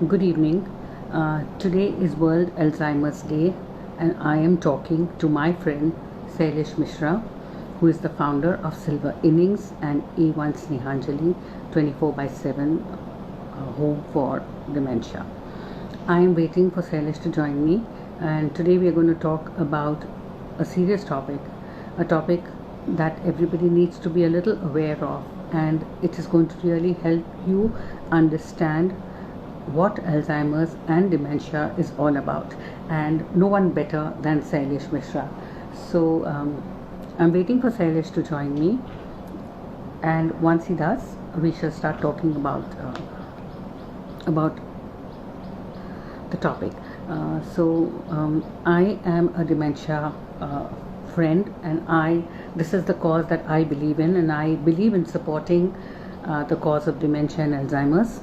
Good evening. Today is World Alzheimer's Day, and I am talking to my friend Sailesh Mishra, who is the founder of Silver Innings and A1 Snehanjali 24 by 7 Home for Dementia. I am waiting for Sailesh to join me, and today we are going to talk about a serious topic, a topic that everybody needs to be a little aware of, and it is going to really help you understand what Alzheimer's and dementia is all about, and no one better than Sailesh Mishra. So I'm waiting for Sailesh to join me, and once he does, we shall start talking about the topic. I am a dementia friend, and I this is the cause that I believe in, and I believe in supporting the cause of dementia and Alzheimer's.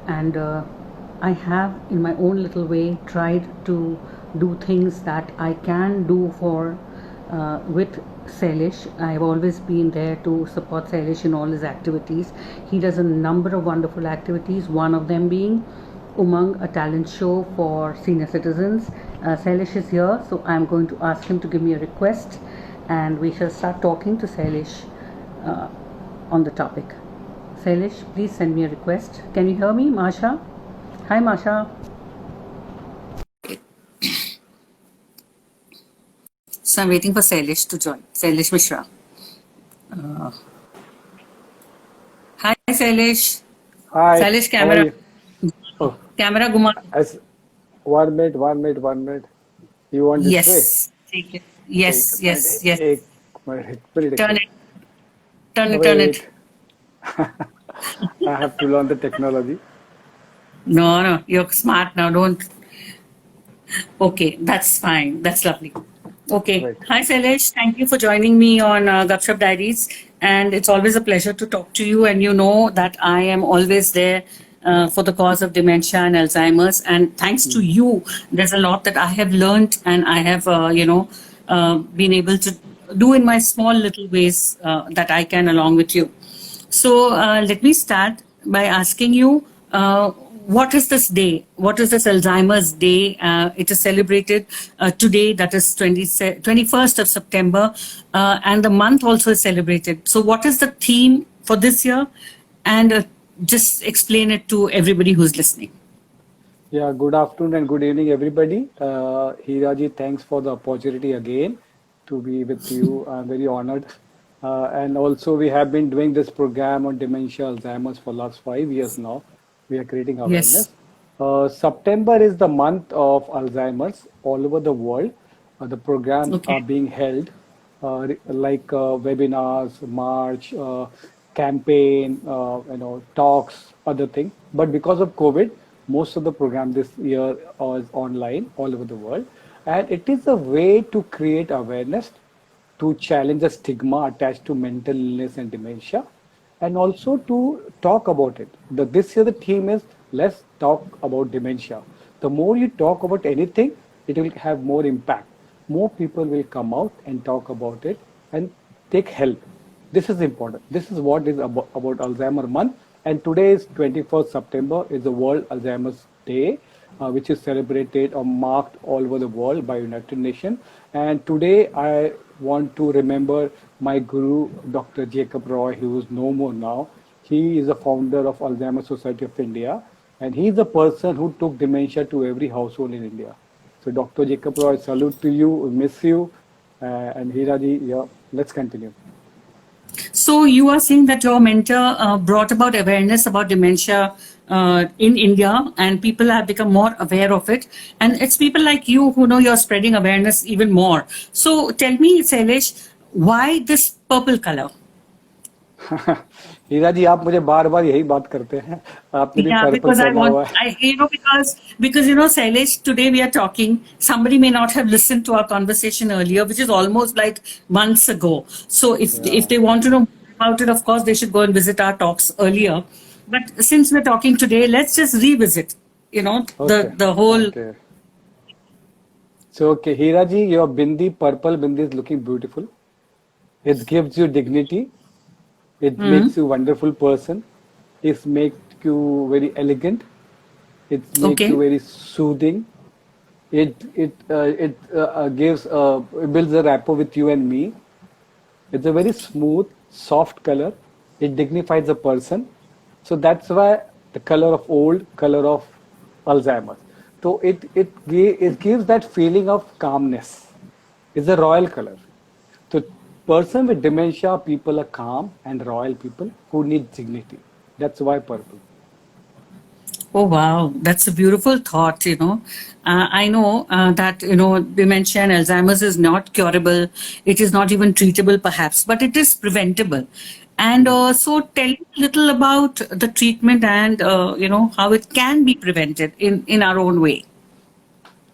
And I have, in my own little way, tried to do things that I can do for with Sailesh. I've always been there to support Sailesh in all his activities. He does a number of wonderful activities, one of them being Umang, a talent show for senior citizens. Sailesh is here, so I'm going to ask him to give me a request, and we shall start talking to Sailesh uh, on the topic. Sailesh, please send me a request. Can you hear me, Masha? Hi, Masha. So I'm waiting for Sailesh to join. Sailesh Mishra. Hi, Sailesh. Hi, Sailesh, how are camera. you? Oh, Camera guma. as 1 minute, 1 minute, 1 minute. You want this way? Yes. Take it. एक Yes, minute yes, yes. एक minute एक minute एक Turn it. Minute Turn it. Turn it. Wait, I have to learn the technology. No, no. You're smart now. Don't. Okay, that's fine. That's lovely. Okay. Wait. Hi, Sailesh. Thank you for joining me on Gupshup Diaries. And it's always a pleasure to talk to you. And you know that I am always there for the cause of dementia and Alzheimer's. And thanks to you, there's a lot that I have learned and I have, been able to do in my small little ways that I can along with you. So let me start by asking you, what is this day? What is this Alzheimer's Day? It is celebrated today, that is 21st of September, and the month also is celebrated. So what is the theme for this year? And just explain it to everybody who's listening. Yeah, good afternoon and good evening, everybody. Hiraji, thanks for the opportunity again to be with you. I'm very honored. And also, we have been doing this program on dementia, Alzheimer's for last 5 years now. We are creating Yes. awareness. September is the month of Alzheimer's all over the world. The programs are Okay. being held, like webinars, march, campaign, talks, other things. But because of COVID, most of the program this year is online all over the world, and it is a way to create awareness, to challenge the stigma attached to mental illness and dementia, and also to talk about it. This year the theme is let's talk about dementia. The more you talk about anything, it will have more impact. More people will come out and talk about it and take help. This is important. This is what is about Alzheimer month. And today is 21st September is the World Alzheimer's Day, which is celebrated or marked all over the world by United Nations. And today I want to remember my guru, Dr. Jacob Roy, who is no more now. He is the founder of Alzheimer's Society of India, and he is the person who took dementia to every household in India. So, Dr. Jacob Roy, salute to you. We miss you. And Hiraji, yeah, let's continue. So you are saying that your mentor brought about awareness about dementia in India, and people have become more aware of it. And it's people like you who know you're spreading awareness even more. So tell me, Sailesh, why this purple color? हीरा जी आप मुझे बार बार यही बात करते हैं आपने भी Yeah, purple because I पहना want, हुआ है because Sailesh, today we are talking. Somebody may not have listened to our conversation earlier, which is almost like months ago. So if Yeah. they want to know more about it, of course they should go and visit our talks earlier. But since we're talking today, let's just revisit. Okay. The whole. Okay. So, okay, Hira ji, your bindi, purple bindi is looking beautiful. It gives you dignity. It Hmm. makes you a wonderful person. It makes you very elegant. It makes you Okay. very soothing. It gives it builds a rapport with you and me. It's a very smooth, soft color. It dignifies a person. So that's why the color of old, color of Alzheimer's. So it gives that feeling of calmness. It's a royal color. So person with dementia, people are calm and royal people who need dignity. That's why purple. Oh wow, that's a beautiful thought. I know that dementia and Alzheimer's is not curable. It is not even treatable, perhaps, but it is preventable. And Hmm. so, tell me a little about the treatment and how it can be prevented in our own way.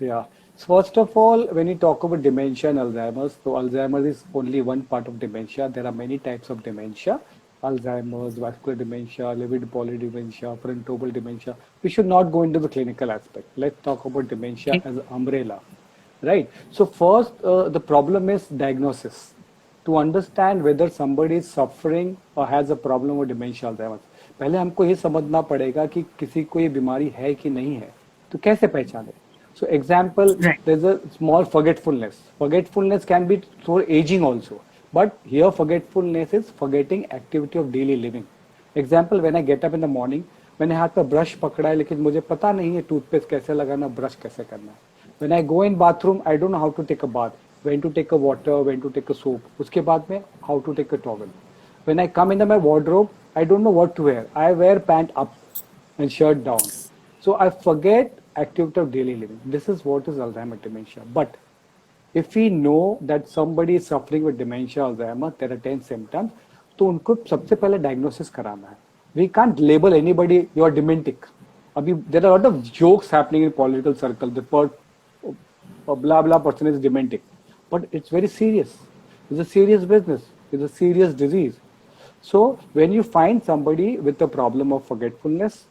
Yeah. So first of all, when you talk about dementia and Alzheimer's, so Alzheimer's is only one part of dementia. There are many types of dementia. Alzheimer's, vascular dementia, livid polydementia, frontotemporal dementia. We should not go into the clinical aspect. Let's talk about dementia Okay. as an umbrella, right? So first, the problem is diagnosis. To understand whether somebody is suffering or has a problem with dementia Alzheimer's, पहले हमको ये समझना पड़ेगा कि किसी को ये बीमारी है कि नहीं है, तो कैसे पहचाने? So example, Right. there's a small forgetfulness. Forgetfulness can be through aging also. But here forgetfulness is forgetting activity of daily living. Example, when I get up in the morning, मैंने हाथ पे ब्रश पकड़ा है लेकिन मुझे पता नहीं है टूथपेस्ट कैसे लगाना, ब्रश कैसे करना है. When I go in bathroom, I don't know how to take a bath, when to take a water, when to take a soap. उसके बाद में how to take a towel. When I come into my wardrobe, I don't know what to wear. I wear pant up and shirt down. So I forget activity of daily living. This is what is Alzheimer's dementia. But if we know that somebody is suffering with dementia Alzheimer, there are 10 symptoms, तो उनको सबसे पहले diagnosis कराना है. We can't label anybody, you are dementic. अभी there are a lot of jokes happening in political circle. The blah blah person is dementic, but it's very serious. It's a serious business. It's a serious disease. So when you find somebody with a problem of forgetfulness,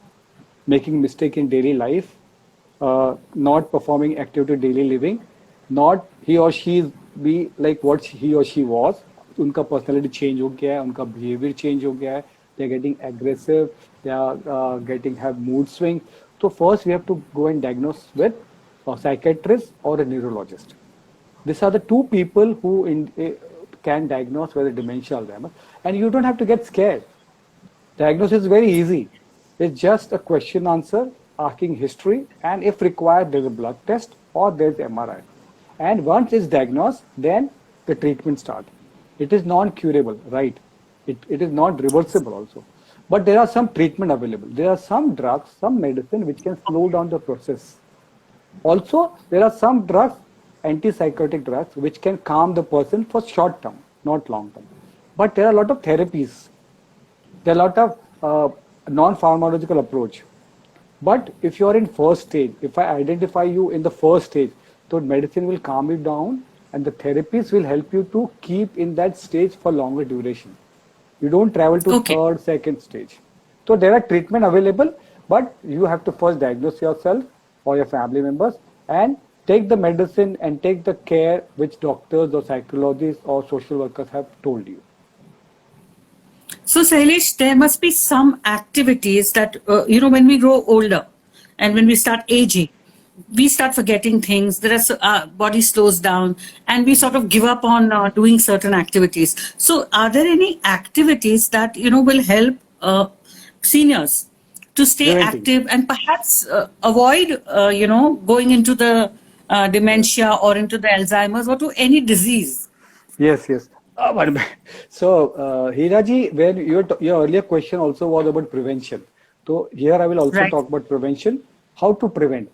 making mistake in daily life, not performing activity daily living, not he or she be like what he or she was. उनका personality change हो गया है, उनका behavior change हो गया है, they are getting aggressive, they are getting have mood swing. So first we have to go and diagnose with a psychiatrist or a neurologist. These are the two people who can diagnose whether dementia Alzheimer's, and you don't have to get scared. Diagnosis is very easy. It's just a question answer, asking history, and if required, there's a blood test or there's MRI. And once it's diagnosed, then the treatment starts. It is non-curable, right? It is not reversible also. But there are some treatment available. There are some drugs, some medicine which can slow down the process. Also, there are some drugs, antipsychotic drugs, which can calm the person for short term, not long term. But there are a lot of therapies. There are a lot of non-pharmacological approach. But if you are in first stage, if I identify you in the first stage, so medicine will calm you down and the therapies will help you to keep in that stage for longer duration. You don't travel to Okay. third, second stage. So there are treatment available, but you have to first diagnose yourself or your family members and take the medicine and take the care which doctors or psychologists or social workers have told you. So, Sailesh, there must be some activities that, when we grow older and when we start aging, we start forgetting things. Our body slows down and we sort of give up on doing certain activities. So, are there any activities that, will help seniors to stay Preventing. active and perhaps avoid, going into the Yes. dementia or into the Alzheimer's or to any disease? Yes, yes. One minute. So, Hiraji, when your earlier question also was about prevention. So here I will also Right. talk about prevention. How to prevent?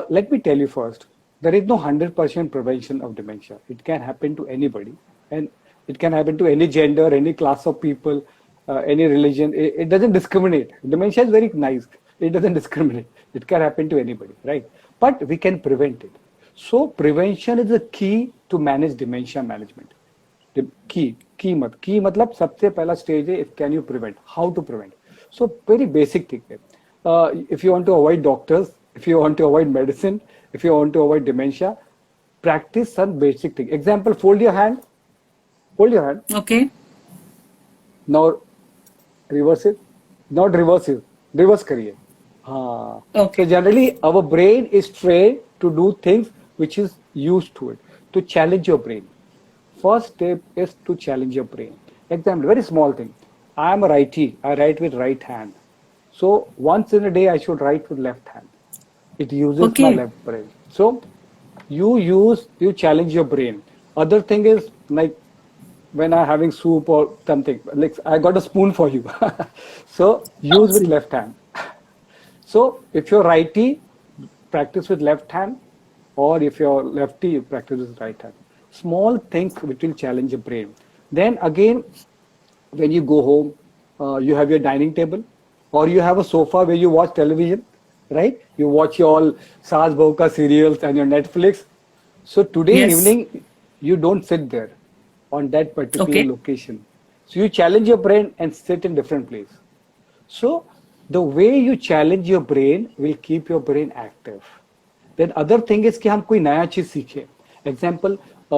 Let me tell you first. There is no 100% prevention of dementia. It can happen to anybody, and it can happen to any gender, any class of people, any religion. It doesn't discriminate. Dementia is very nice. It doesn't discriminate. It can happen to anybody, right? But we can prevent it. So prevention is the key to manage dementia management. The key मतलब सबसे पहला stage है if can you prevent, how to prevent. So very basic thing है. If you want to avoid doctors, if you want to avoid medicine, if you want to avoid dementia, practice some basic thing. Example, hold your hand. Okay. Now reverse it, not reverse it, reverse करिए. So Okay. generally, our brain is trained to do things which is used to it, to challenge your brain. First step is to challenge your brain. Example, very small thing. I am a righty. I write with right hand. So once in a day, I should write with left hand. It uses my Okay. left brain. So you challenge your brain. Other thing is like when I'm having soup or something, like I got a spoon for you. So use with Awesome. left hand. So if you're righty, practice with left hand, or if you're lefty, you practice with right hand. Small things which will challenge your brain. Then again, when you go home, you have your dining table, or you have a sofa where you watch television, right? You watch your all Saas Bahu Ka serials and your Netflix. So today Yes. evening, you don't sit there on that particular Okay. location. So you challenge your brain and sit in different place. So the way you challenge your brain will keep your brain active. Then other thing is कि हम कोई नया चीज सीखें. Example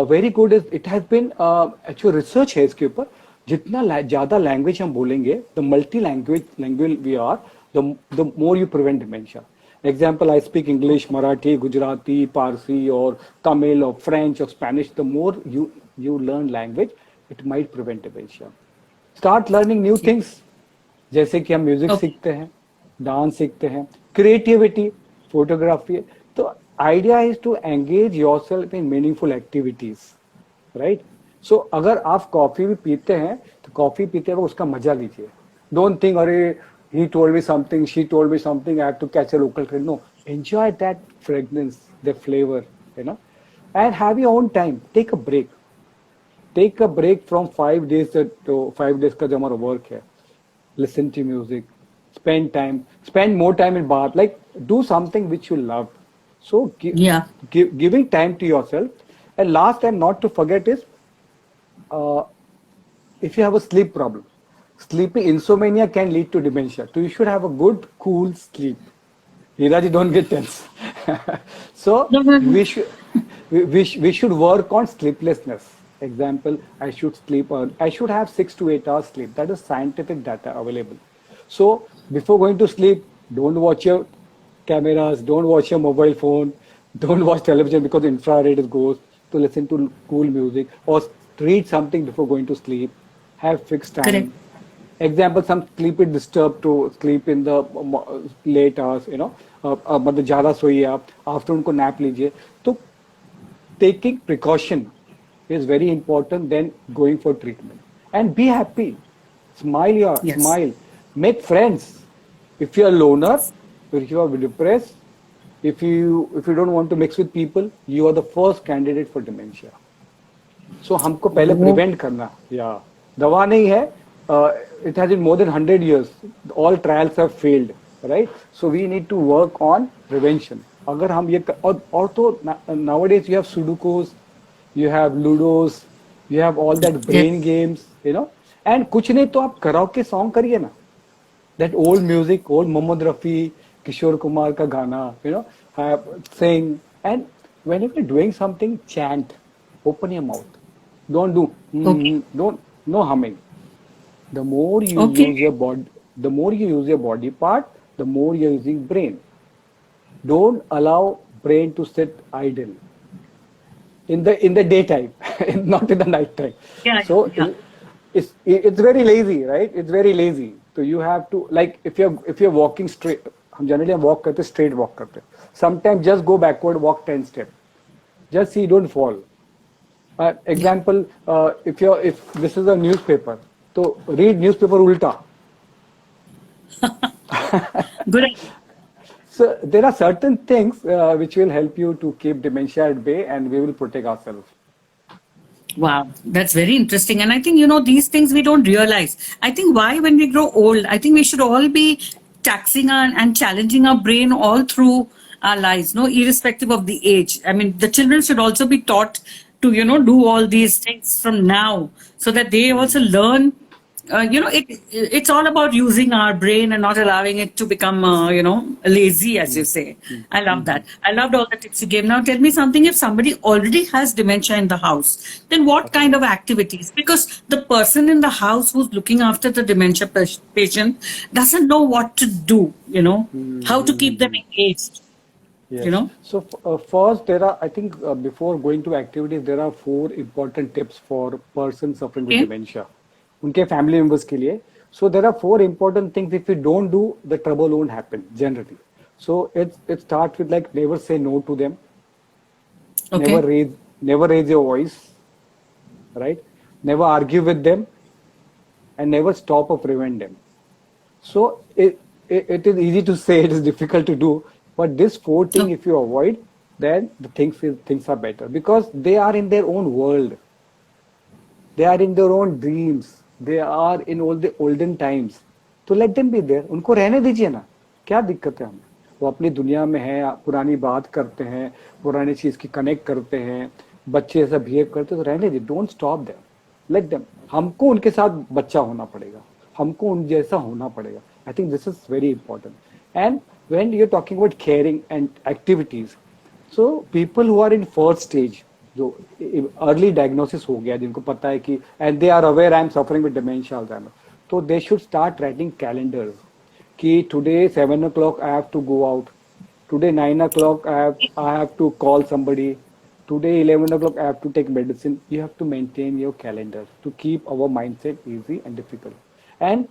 very good is it has been actually research है इसके ऊपर. जितना ज्यादा language हम बोलेंगे, the multi language we are, the more you prevent dementia. Example, I speak English, Marathi, Gujarati, Parsi, or Tamil, or French, or Spanish. The more you learn language, it might prevent dementia. Start learning new Okay. things. जैसे कि हम music Okay. सीखते हैं, dance सीखते हैं, creativity, photography. तो idea is to engage yourself in meaningful activities, right? So अगर आप कॉफी भी पीते हैं तो कॉफी पीते वक्त उसका मजा लीजिए. डोंट थिंक अरे he told me something, she told me something, I have to catch a local train. No, enjoy that fragrance, the flavor, you know, and have your own time. Take a break from 5 days to 5 days का जो हमारा work है. Listen to music, spend more time in bath, like do something which you love. So Yeah. giving time to yourself. And last and not to forget is uh, if you have a sleep problem, sleeping insomnia can lead to dementia. So you should have a good, cool sleep. Hiraji, don't get tense. So we should we should work on sleeplessness. Example, I should sleep. I should have 6 to 8 hours sleep. That is scientific data available. So before going to sleep, don't watch your cameras, don't watch your mobile phone, don't watch television because infrared is goes. To listen to cool music or read something before going to sleep. Have fixed Correct. time. Example, some sleep is disturbed to sleep in the late hours, you know, मतलब ज़्यादा सोइए आप, after उनको nap लीजिए. तो taking precaution is very important than going for treatment. And be happy. Yes. Smile. Make friends. If you are a loner, if you are depressed, if you don't want to mix with people, you are the first candidate for dementia. So हमको पहले Oh. prevent करना. Yeah. दवा नहीं है. It has been more than 100 years. All trials have failed, right? So we need to work on prevention. अगर हम ये और तो nowadays you have Sudokus, you have Ludos, you have all that Yes. brain games, you know. And कुछ नहीं तो आप karaoke song करिए ना. That old music, old Mohammad Rafi, Kishore Kumar ka gana, you know, sing. And whenever you're doing something, chant. Open your mouth. Don't do, Okay. don't, no humming. The more you Okay. use your body, the more you use your body part, the more you're using brain. Don't allow brain to sit idle in the daytime, not in the night time. Yeah. So Yeah. it's very lazy, right? It's very lazy. So you have to, like, if you're walking straight, हम generally walk करते straight walk करते. Sometimes just go backward, walk 10 steps. Just see, don't fall. Yeah. Example, if this is a newspaper, so read newspaper ulta. Good idea. So there are certain things which will help you to keep dementia at bay, and we will protect ourselves. Wow, that's very interesting. And I think, these things we don't realize. I think why, when we grow old, I think we should all be taxing and challenging our brain all through our lives, no, irrespective of the age. I mean, the children should also be taught to, do all these things from now so that they also learn It's all about using our brain and not allowing it to become, lazy, as you Mm, say. mm, I love mhm. that. I loved all the tips you gave. Now, tell me something. If somebody already has dementia in the house, then what Okay. kind of activities? Because the person in the house who's looking after the dementia patient doesn't know what to do, how to keep them Mm-hmm. engaged, you Yes. know? So first, there are, I think, before going to activities, there are four important tips for person suffering with Okay. dementia. उनके family members के लिए. So there are four important things. If you don't do, the trouble won't happen generally. So it starts with like never say no to them, never Okay. raise never raise your voice, right? Never argue with them, and never stop or prevent them. So it is easy to say, it is difficult to do, but this four thing Okay. if you avoid, then things are better because they are in their own world, they are in their own dreams, they are in all the olden times. तो let them be there, उनको रहने दीजिए ना, क्या दिक्कत है हमें? वो अपनी दुनिया में है, पुरानी बात करते हैं, पुरानी चीज की कनेक्ट करते हैं, बच्चे ऐसा बिहेव करते हैं, तो रहने दीजिए, don't stop them, let them. हमको उनके साथ बच्चा होना पड़ेगा, हमको उन जैसा होना पड़ेगा. I think this is very important. And when you are talking about caring and activities, so people who are in first stage, जो अर्ली डायग्नोसिस हो गया, जिनको पता है कि and they are aware I am suffering with dementia Alzheimer, तो they should start writing calendars कि today 7 o'clock I have to go out, today 9 o'clock I have to call somebody, today 11 o'clock I have to take medicine. You have to maintain your calendar to keep our mindset easy and difficult. And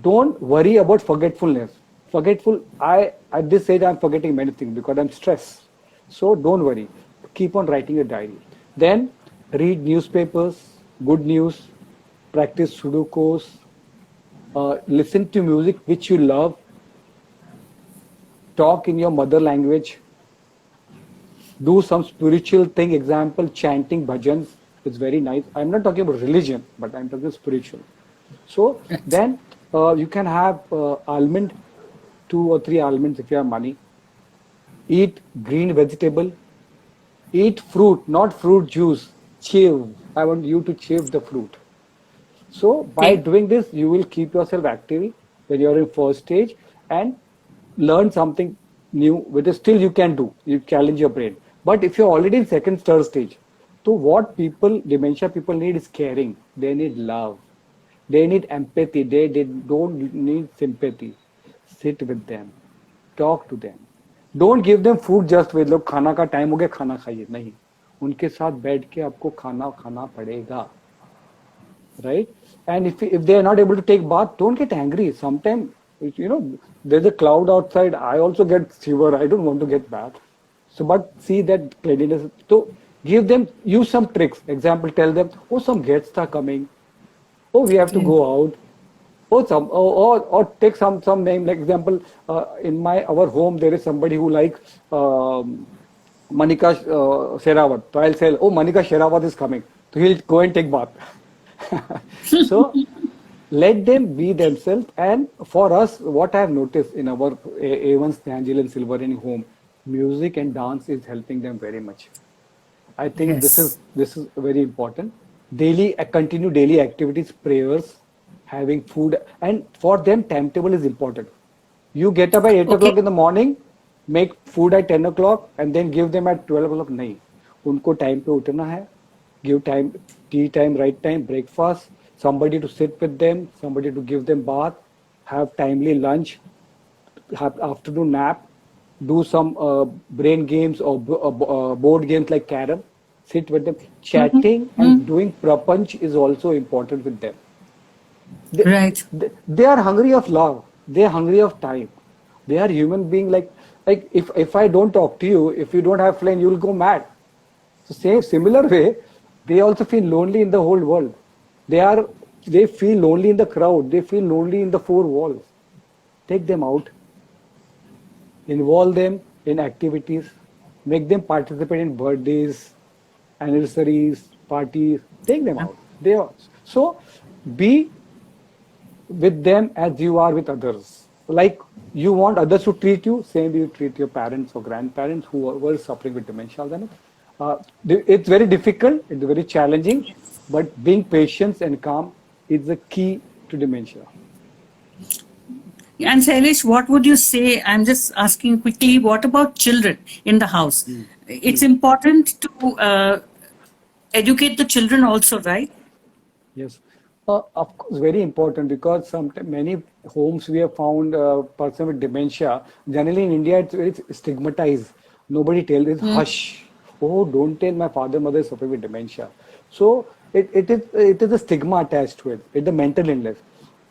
don't worry about forgetfulness. Forgetful, I at this age I'm forgetting many things because I'm stressed. So don't worry. Keep on writing a diary. Then read newspapers, good news, practice Sudokus, listen to music which you love, talk in your mother language, do some spiritual thing, example, chanting bhajans is very nice. I'm not talking about religion, but I'm talking spiritual. So Right. then you can have almond, 2 or 3 almonds if you have money. Eat green vegetable. Eat fruit, not fruit juice. Chew. I want you to chew the fruit. So by Okay. doing this, you will keep yourself active when you're in first stage and learn something new, which is still you can do. You challenge your brain. But if you're already in second, third stage, so what people, dementia people need is caring. They need love. They need empathy. They don't need sympathy. Sit with them. Talk to them. Don't give them food just with लोग खाना का time हो गया खाना खाइए नहीं, उनके साथ बैठ के आपको खाना खाना पड़ेगा, right? And if they are not able to take bath, don't get angry. Sometimes there's a cloud outside. I also get fever. I don't want to get bath. So, but see that cleanliness. So give them, use some tricks. Example, tell them, oh, some guests are coming. Oh, we have to Okay. go out. Oh, or take some name. Like example, in my our home there is somebody who likes Manika Sherawat. So I'll say, oh, Manika Sherawat is coming. So he'll go and take bath. So let them be themselves. And for us, what I have noticed in our A1 Snehanjali and Silverine home, music and dance is helping them very much. I think Yes. this is very important. Daily continue daily activities, prayers, having food, and for them timetable is important. You get up at 8 o'clock Okay. in the morning, make food at 10 o'clock, and then give them at 12 o'clock. नहीं, उनको time पे उठना है. Give time, tea time, right time, breakfast. Somebody to sit with them, somebody to give them bath, have timely lunch, have afternoon nap, do some brain games or board games like carom, sit with them. Chatting and doing prapanch is also important with them. They, Right. they are hungry of love. They are hungry of time. They are human being like if I don't talk to you, if you don't have flame, you will go mad. So same similar way, they also feel lonely in the whole world. They are they feel lonely in the crowd. They feel lonely in the four walls. Take them out, involve them in activities, make them participate in birthdays, anniversaries, parties, take them out. They are, so be with them as you are with others. Like you want others to treat you, same you treat your parents or grandparents who were suffering with dementia Alzheimer's. It's very difficult, it's very challenging, but being patient and calm is the key to dementia. And Sailesh, what would you say? I'm just asking quickly, what about children in the house? Mm. It's Mm. important to educate the children also, right? Yes, of course, very important because some many homes we have found person with dementia. Generally in India, it's very stigmatized. Nobody tells it, Hmm. hush. Oh, don't tell my father, mother is suffering with dementia. So it is a stigma attached to it. It's a mental illness.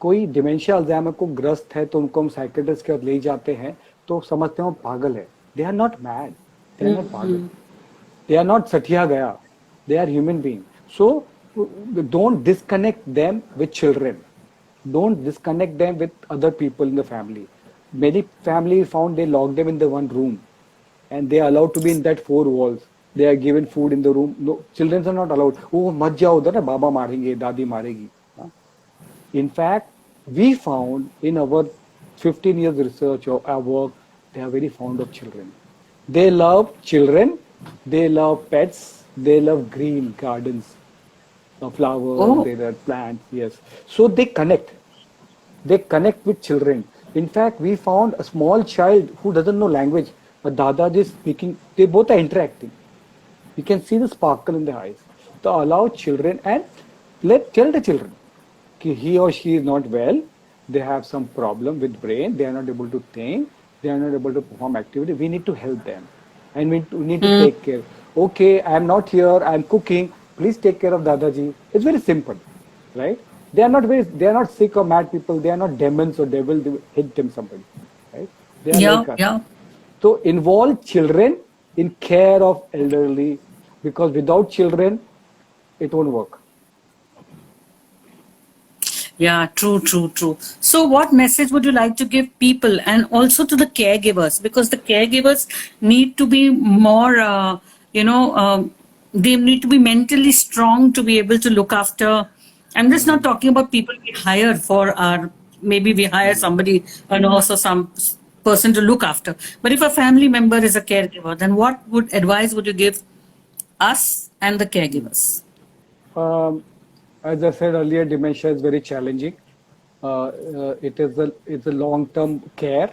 कोई dementia Alzheimer को ग्रस्त है तो उनको हम psychiatrist के पास ले जाते हैं तो समझते हैं वो पागल है. They are not mad, they are not पागल. Hmm. They are not Satya Gaya. They are human beings. So don't disconnect them with children. Don't disconnect them with other people in the family. Many families found they lock them in the one room and they are allowed to be in that four walls. They are given food in the room. No, children are not allowed. Oh, मत जाओ उधर ना बाबा मारेंगे, दादी मारेगी. हाँ? In fact, we found in our 15 years research or our work, they are very fond of children. They love children, they love pets, they love green gardens, flowers, Oh, they love plants, yes. So they connect with children. In fact, we found a small child who doesn't know language, but Dada is speaking, they both are interacting. You can see the sparkle in their eyes. To allow children and tell the children कि he or she is not well, they have some problem with brain, they are not able to think, they are not able to perform activity. We need to help them, and we need to hmm. take care. Okay, I am not here. I am cooking. Please take care of Dadaji. It's very simple, right? They are not sick or mad people. They are not demons or devil. They will hit them somebody, right? They are Yeah, like us. yeah. So involve children in care of elderly because without children, it won't work. Yeah, true, true, true. So, what message would you like to give people and also to the caregivers? Because the caregivers need to be more, you know, they need to be mentally strong to be able to look after. I'm just not Mhm. talking about people we hire for our, maybe we hire Mhm. somebody and also some person to look after. But if a family member is a caregiver, then what would advice would you give us and the caregivers? Um, as I said earlier, dementia is very challenging. It's a long-term care.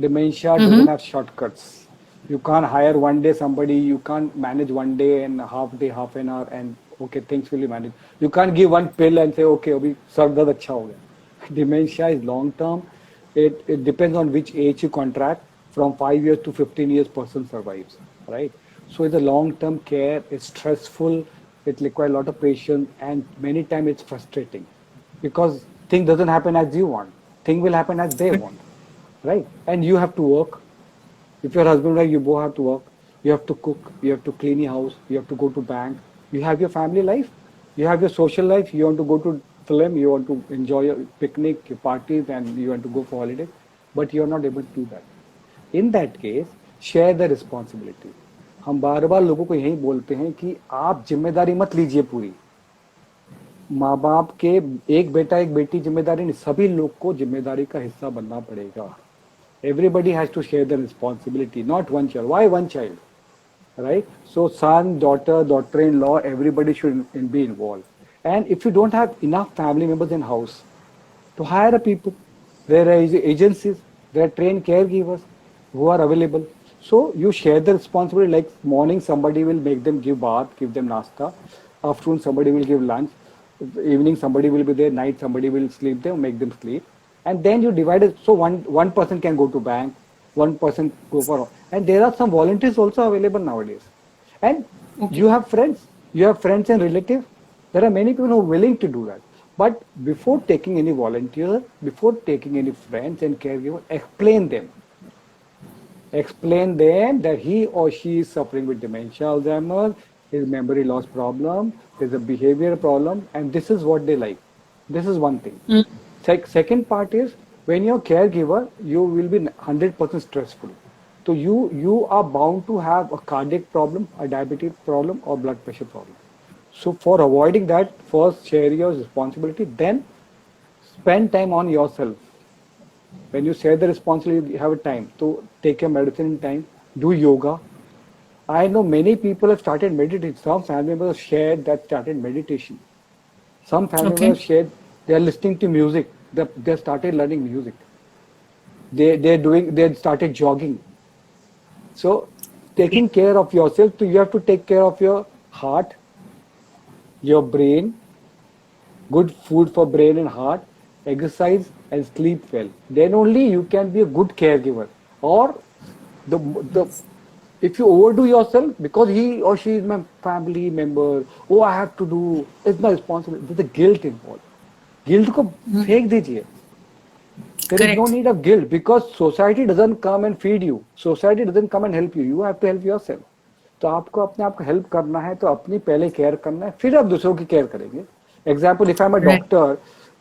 Dementia doesn't Mm-hmm. have shortcuts. You can't hire one day somebody. You can't manage one day and half day, half an hour, and okay, things will be managed. You can't give one pill and say, okay, अभी sir दर्द अच्छा हो गया. Dementia is long-term. It depends on which age you contract. From 5 years to 15 years, person survives, right? So it's a long-term care. It's stressful. It requires a lot of patience, and many times it's frustrating because thing doesn't happen as you want. Thing will happen as they want, right? And you have to work. If your husband or you both have to work, you have to cook, you have to clean your house, you have to go to bank, you have your family life, you have your social life, you want to go to film, you want to enjoy your picnic, your parties, and you want to go for holiday, but you are not able to do that. In that case, share the responsibility. हम बार बार लोगों को यही बोलते हैं कि आप जिम्मेदारी मत लीजिए पूरी. माँ बाप के एक बेटा एक बेटी जिम्मेदारी नहीं, सभी लोग को जिम्मेदारी का हिस्सा बनना पड़ेगा. Everybody has to share the responsibility, not one child. Why one child? Right? So son, daughter, daughter-in-law, everybody should be involved. And if you don't have enough family members in house, to hire a people, there are agencies, there are trained caregivers who are available. So you share the responsibility. Like morning, somebody will make them give bath, give them nasta. Afternoon, somebody will give lunch. Evening, somebody will be there. Night, somebody will sleep there, make them sleep. And then you divide it. So one person can go to bank, one person go for, and there are some volunteers also available nowadays. And Okay. you have friends and relatives. There are many people who are willing to do that. But before taking any volunteer, before taking any friends and caregiver, explain them that he or she is suffering with dementia, Alzheimer's, his memory loss problem, there's a behavior problem, and this is what they like. This is one thing. Mm. Second part is when you're caregiver, you will be 100% stressful. So you are bound to have a cardiac problem, a diabetes problem, or blood pressure problem. So for avoiding that, first share your responsibility, then spend time on yourself. When you share the responsibility, you have a time to take your medicine in time, do yoga. I know many people have started meditating. Some family members have shared that started meditation. Some family members Okay. have shared They are listening to music. They started learning music. They started jogging. So taking care of yourself, so you have to take care of your heart, your brain, good food for brain and heart, exercise and sleep well. Then only you can be a good caregiver. Or the if you overdo yourself because he or she is my family member, oh I have to do, it's my responsibility. There's a guilt involved. Guilt को फेंक दीजिए. There is no Correct. need of guilt because society doesn't come and feed you. Society doesn't come and help you. You have to help yourself. तो आपको अपने आप को help करना है तो अपनी पहले केयर करना है फिर आप दूसरों की केयर करेंगे. Example if I am a Correct. Doctor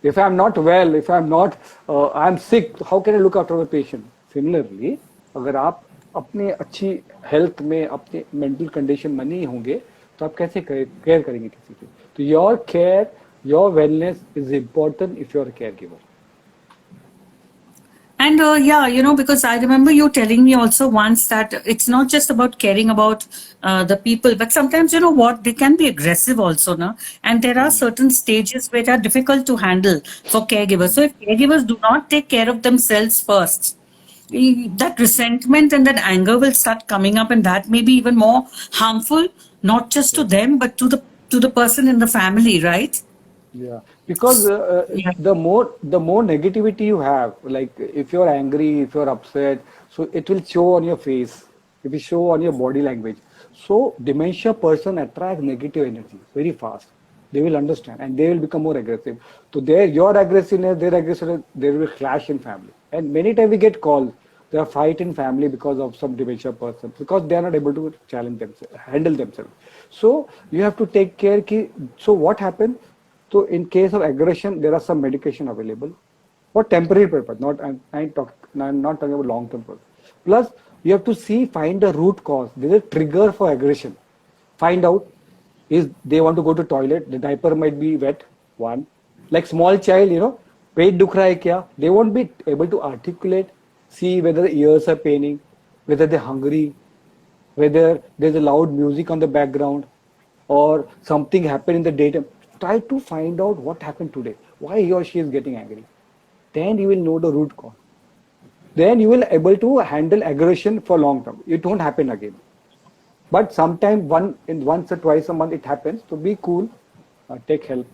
if I am not well, if I am not, I am sick, how can I look after the patient? Similarly, अगर आप अपने अच्छी हेल्थ में अपने मेंटल कंडीशन में नहीं होंगे तो आप कैसे केयर करेंगे किसी की? तो your care, your wellness is important if you are caregiver. And yeah, because I remember you telling me also once that it's not just about caring about the people, but sometimes, what, they can be aggressive also, no? And there are certain stages which are difficult to handle for caregivers. So if caregivers do not take care of themselves first, that resentment and that anger will start coming up, and that may be even more harmful, not just to them, but to the person in the family, right? Yeah, because Yeah. the more negativity you have, like if you're angry, if you're upset, so it will show on your face, it will show on your body language. So dementia person attracts negative energy very fast. They will understand and they will become more aggressive. So your aggressiveness, their aggressiveness, there will clash in family. And many times we get calls, there are fight in family because of some dementia person because they are not able to challenge themselves, handle themselves. So you have to take care. So what happens? So in case of aggression, there are some medication available for temporary purpose. I'm not talking about long term purpose. Plus, you have to find the root cause. There's a trigger for aggression. Find out is they want to go to toilet. The diaper might be wet. One, like small child, पेट दुख रहा है क्या? They won't be able to articulate. See whether the ears are paining, whether they're hungry, whether there's a loud music on the background, or something happened in the daytime. Try to find out what happened today, why he or she is getting angry. Then you will know the root cause. Then you will able to handle aggression for long term. It won't happen again. But sometime once or twice a month it happens. So be cool, take help.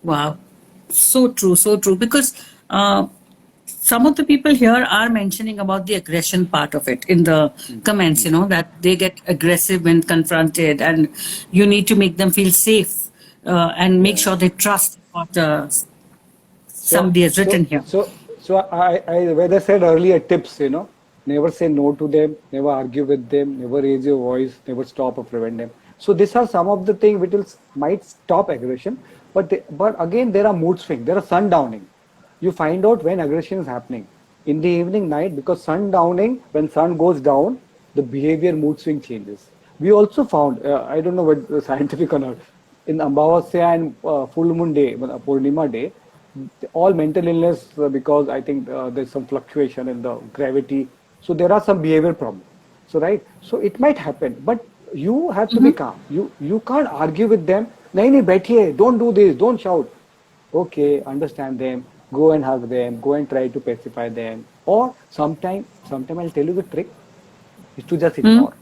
Wow. So true, so true. Because some of the people here are mentioning about the aggression part of it in the comments, that they get aggressive when confronted, and you need to make them feel safe and make Yeah. sure they trust what So somebody has so written here. so so as I said earlier, tips, never say no to them, never argue with them, never raise your voice, never stop or prevent them. So these are some of the things which might stop aggression, but again there are mood swings, there are sundowning. You find out when aggression is happening in the evening, night, because sundowning, when sun goes down, the behavior mood swing changes. We also found, I don't know what the scientific or not, in Ambavasya and full moon day, Purnima day, all mental illness because I think there's some fluctuation in the gravity. So there are some behavior problems. So right, so it might happen, but you have to be calm. You can't argue with them. नहीं नहीं बैठिए, don't do this, don't shout. Okay, understand them, go and hug them, go and try to pacify them. Or sometime I'll tell you the trick is to just Hmm? ignore.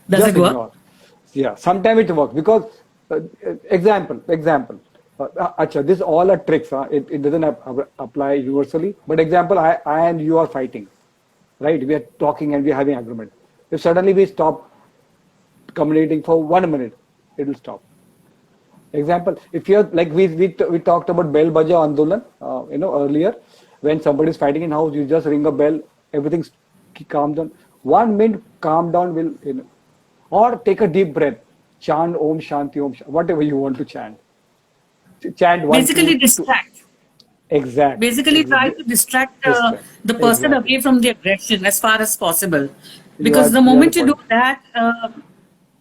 Does Just it work? ignore. Yeah, sometimes it works because example. Acha, this all are tricks. It doesn't apply universally. But example, I and you are fighting, right? We are talking and we are having agreement. If suddenly we stop communicating for 1 minute, it will stop. Example, if you're like we talked about bell baja andolan, earlier, when somebody is fighting in house, you just ring a bell, everything's calm down. 1 minute, calm down will, or take a deep breath, chant Om Shanti Om, whatever you want to chant. Chant one, Basically, two, two. distract. Exact. Basically, try to distract Distract. the person Exactly. away from the aggression as far as possible. You Because are the you are the moment you do point. that,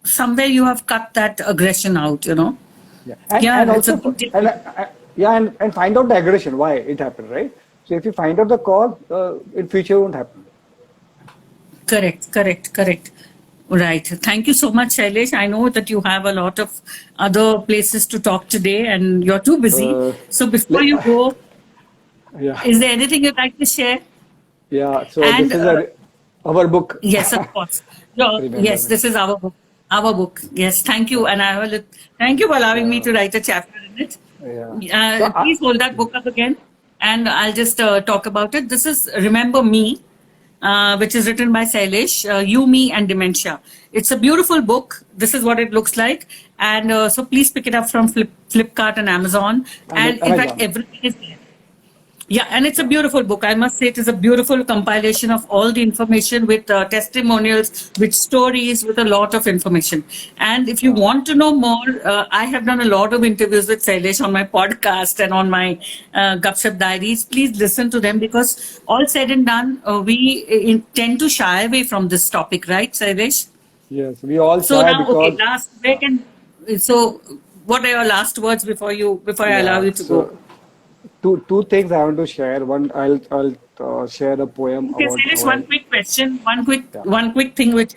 somewhere you have cut that aggression out. Yeah, and Yeah, it's a also good tip. yeah, and find out the aggression why it happened, right? So if you find out the cause, in future won't happen. Correct, correct, correct. Right. Thank you so much, Shailesh. I know that you have a lot of other places to talk today and you're too busy. Uh, So before le- you go, yeah, is there anything you'd like to share? yeah. So And this is our book. yes, of course. Remember Yes, me. this is our book. Our book. Yes, thank you. And I will thank you for allowing me Yeah, to write a chapter in it. yeah. So Please hold that book up again and I'll just talk about it. This is Remember Me, which is written by Sailesh, You, Me, and Dementia. It's a beautiful book. This is what it looks like. And so please pick it up from Flipkart and Amazon. And in fact, Amazon. everything is there. Yeah, and it's a Yeah. beautiful book. I must say it is a beautiful compilation of all the information with testimonials, with stories, with a lot of information. And if you Yeah. want to know more, I have done a lot of interviews with Sailesh on my podcast and on my Gupshup Diaries. Please listen to them because all said and done, we tend to shy away from this topic, right, Sailesh? Yes. We all So shy now, okay, because last break and so what are your last words before I allow yeah. you to go? So two things I want to share. One, I'll share a poem Okay, about Sailesh, how I one quick question, yeah. one quick thing which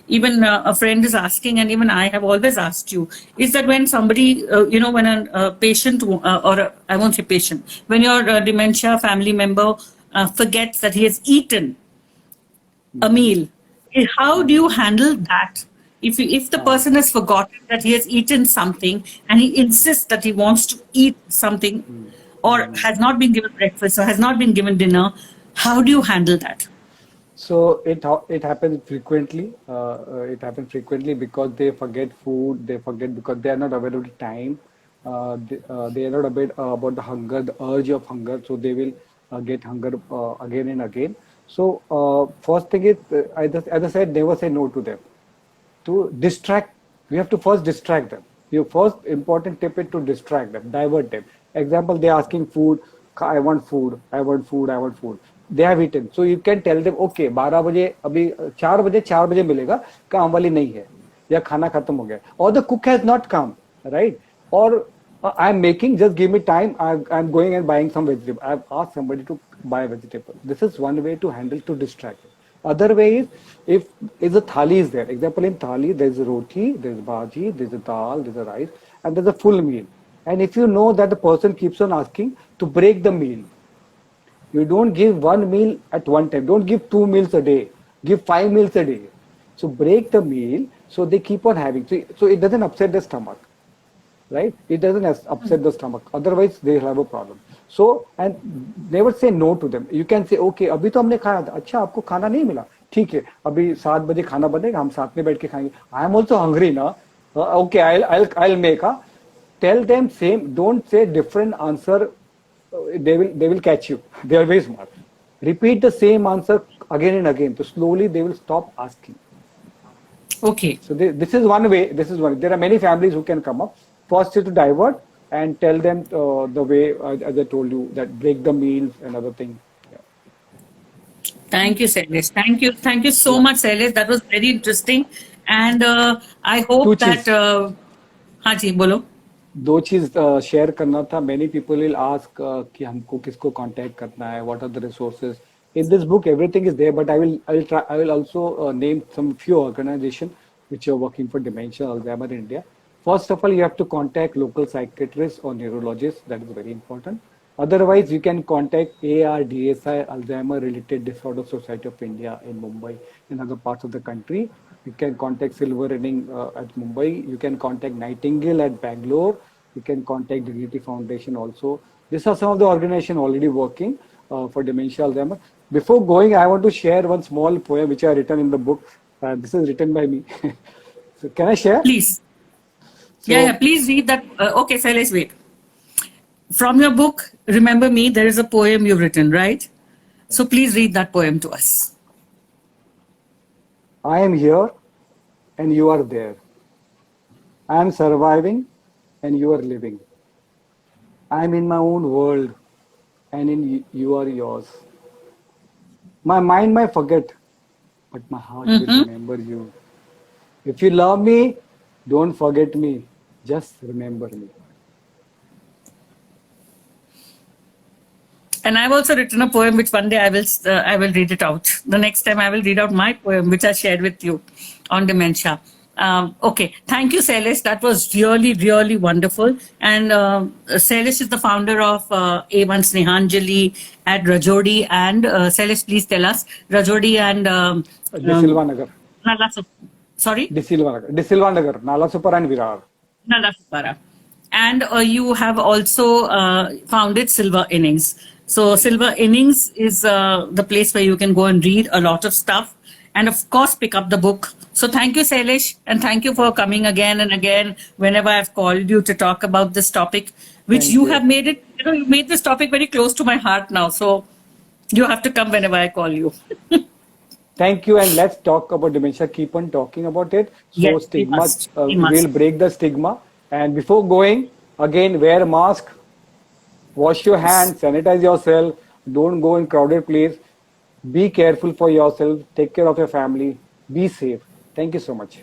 even a friend is asking, and even I have always asked you, is that when somebody, when a patient I won't say patient, when your dementia family member forgets that he has eaten a Hmm. meal, how do Hmm. you handle that? If the Ah. person has forgotten that he has eaten something and he insists that he wants to eat something, Hmm. or Hmm. has not been given breakfast or has not been given dinner, how do you handle that? So it happens frequently. It happens frequently because they forget food. They forget because they are not aware of the time. They are not aware about the hunger, the urge of hunger. So they will get hunger again and again. So first thing is, as I said, never say no to them. To distract, we have to first distract them. Your first important tip is to distract them, divert them. Example, they're asking food, I want food, I want food, I want food. They have eaten. So you can tell them, okay, 12 बजे अभी 4 बजे मिलेगा, काम वाली नहीं है या खाना खत्म हो गया, or the cook has not come, right? Or I'm making, just give me time, I'm going and buying some vegetable. I've asked somebody to buy a vegetable. This is one way to handle, to distract them. Other way is if the thali is there. Example, in thali there is a roti, there is bhaji, there is a dal, there is a rice, and there's a full meal. And if you know that the person keeps on asking to break the meal, you don't give one meal at one time. Don't give 2 meals a day. Give 5 meals a day. So break the meal so they keep on having. So it doesn't upset the stomach, right? It doesn't upset the stomach. Otherwise, they'll have a problem. So, and never say no to them. You can say, okay, अभी तो हमने खाया था. अच्छा, आपको खाना नहीं मिला. ठीक है. अभी 7 बजे खाना बनेगा. हम साथ में बैठ के खाएंगे. I am also hungry now. Okay, I'll make. Tell them same. Don't say different answer. They will catch you. They are very smart. Repeat the same answer again and again. So slowly they will stop asking. Okay. So this is one way. This is one. There are many families who can come up. First is to divert and tell them the way, as I told you, that break the meals and other thing. Yeah. Thank you, Shailesh. Thank you. Thank you so Yeah. much, Shailesh. That was very interesting. And I Two hope that, cheese. हाँ जी, बोलो. दो चीज share करना था. Many people will ask कि हमको किसको contact करना है. What are the resources? In this book, everything is there. But I will also name some few organizations which are working for dementia, Alzheimer in India. First of all, you have to contact local psychiatrists or neurologists. That is very important. Otherwise, you can contact ARDSI, Alzheimer Related Disorder Society of India in Mumbai, in other parts of the country. You can contact Silver Running at Mumbai. You can contact Nightingale at Bangalore. You can contact Dignity Foundation also. These are some of the organizations already working for dementia Alzheimer. Before going, I want to share one small poem which I written in the book. This is written by me. So can I share? Please. Yeah, yeah. So Please read that. Okay, Shailesh, wait. From your book, Remember Me, there is a poem you've written, right? So please read that poem to us. I am here and you are there. I am surviving and you are living. I am in my own world and you are yours. My mind might forget, but my heart will Mm-hmm. remember you. If you love me, don't forget me. Just remember me. And I've also written a poem which one day I will read it out. The next time I will read out my poem which I shared with you on dementia. Okay, thank you, Sailesh. That was really, really wonderful. And Sailesh is the founder of A1 Snehanjali at Rajodi. And Sailesh, please tell us Rajodi and De Silva Nagar. Sorry? De Silva Nagar. De Silva Nagar. Nalasopara and Virar. Nalasopara. And you have also founded Silver Innings. So Silver Innings is the place where you can go and read a lot of stuff and of course pick up the book. So thank you, Sailesh, and thank you for coming again and again whenever I've called you to talk about this topic, which Thank you you. have made it, you made this topic very close to my heart now. So you have to come whenever I call you. Thank you, and let's talk about dementia. Keep on talking about it. So Yes, we stigma, must. We must. we'll break the stigma. And before going, again, wear a mask, wash your hands, sanitize yourself. Don't go in crowded place. Be careful for yourself. Take care of your family. Be safe. Thank you so much.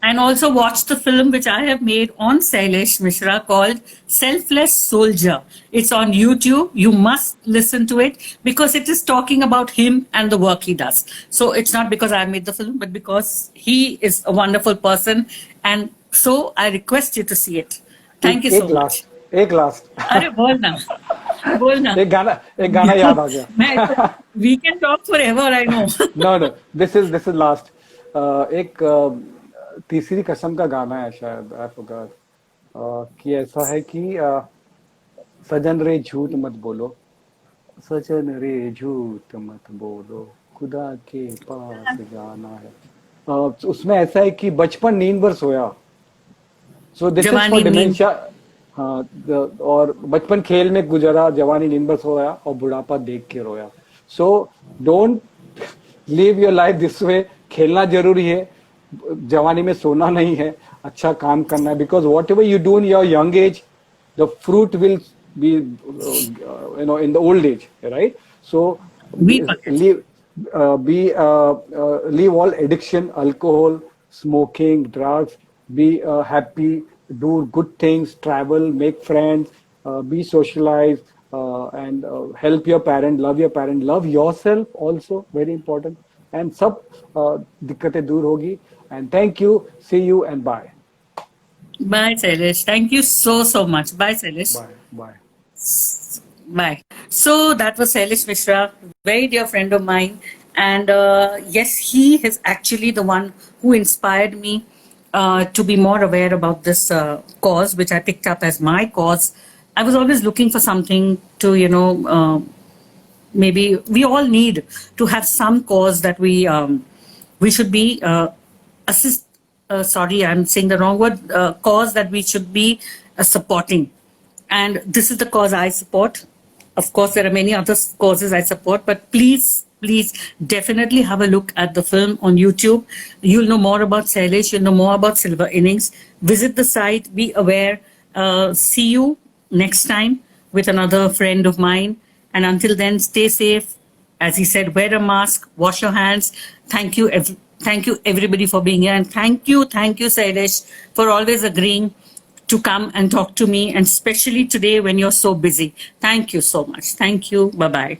And also watch the film which I have made on Sailesh Mishra called Selfless Soldier. It's on YouTube. You must listen to it because it is talking about him and the work he does. So it's not because I made the film, but because he is a wonderful person. And so I request you to see it. Thank you so much. एक last अरे बोल ना बोल ना एक गाना याद आ गया We can talk forever, I know. no this is last एक तीसरी कसम का गाना है शायद आई फॉरगॉट कि ऐसा है कि सजन रे झूठ मत बोलो सजन रे झूठ मत बोलो खुदा के पास जाना है उसमें ऐसा है कि बचपन नींद भर सोया so this is for dementia हाँ और बचपन खेल में गुजरा जवानी नींद भर सोया और बुढ़ापा देख के रोया so don't live your life this way खेलना जरूरी है जवानी में सोना नहीं है अच्छा काम करना है because what ever you do in your young age the fruit will be you know in the old age right so leave all addiction, alcohol, smoking, drugs, be happy, do good things, travel, make friends, be socialized, and help your parent, love yourself also, very important. And सब दिक्कतें दूर होगी. And thank you, see you and bye. Bye, Sailesh. Thank you so much. Bye, Sailesh. Bye. Bye. So that was Sailesh Mishra, very dear friend of mine. And yes, he is actually the one who inspired me to be more aware about this cause, which I picked up as my cause. I was always looking for something to, maybe we all need to have some cause that we should be sorry, I'm saying the wrong word, cause that we should be supporting. And this is the cause I support. Of course, there are many other causes I support, but please, definitely have a look at the film on YouTube. You'll know more about Sailesh, you'll know more about Silver Innings. Visit the site, be aware. See you next time with another friend of mine. And until then, stay safe. As he said, wear a mask, wash your hands. Thank you everybody for being here. And thank you, Sailesh, for always agreeing to come and talk to me, and especially today when you're so busy. Thank you so much. Thank you. Bye-bye.